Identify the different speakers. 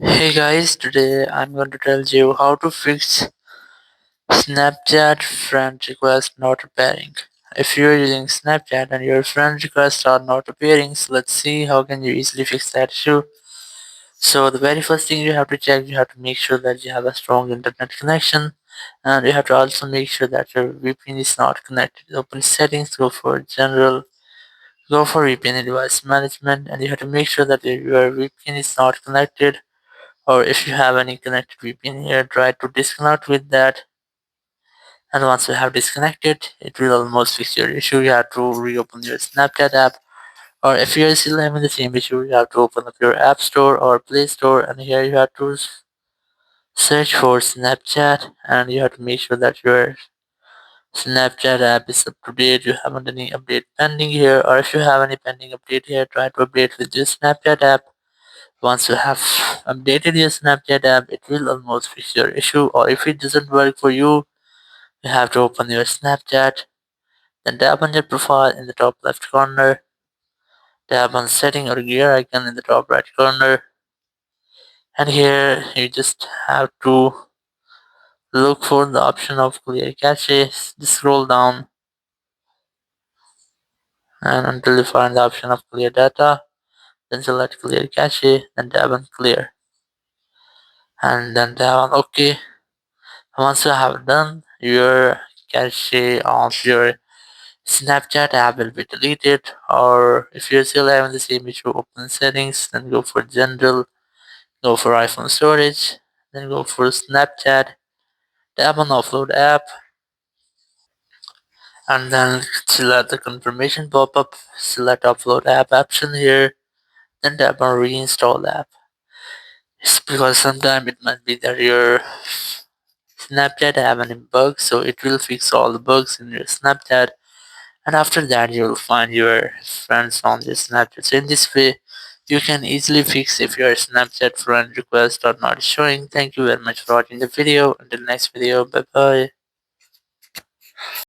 Speaker 1: Hey guys, today I'm going to tell you how to fix Snapchat friend request not appearing. If you're using Snapchat and your friend requests are not appearing, so let's see how can you easily fix that issue. So the very first thing you have to check, you have to make sure that you have a strong internet connection, and you have to also make sure that your VPN is not connected. Open settings, go for general, go for VPN device management, and you have to make sure that your VPN is not connected, or if you have any connected VPN here, try to disconnect with that. And once you have disconnected, it will almost fix your issue. You have to reopen your Snapchat app, or if you're still having the same issue, you have to open up your App Store or Play Store, and here you have to search for Snapchat, and you have to make sure that your Snapchat app is up to date. You haven't any update pending here, or if you have any pending update here, try to update with your Snapchat app. Once you have updated your Snapchat app, it will almost fix your issue. Or if it doesn't work for you, you have to open your Snapchat, then tap on your profile in the top left corner, tap on setting or gear icon in the top right corner, and here you just have to look for the option of clear cache. Just scroll down and until you find the option of clear data, then select clear cache, then tap on clear, and then tap on OK. Once you have done, your cache of your Snapchat app will be deleted, or if you're still having the same issue, open settings, then go for general, go for iPhone storage, then go for Snapchat, tap on offload app, and then select the confirmation pop-up, select upload app option here, then tap on reinstall app. It's because sometimes it might be that your Snapchat have any bugs, so it will fix all the bugs in your Snapchat, and after that you'll find your friends on the Snapchat. So in this way you can easily fix if your Snapchat friend requests are not showing. Thank you very much for watching the video. Until next video, bye bye.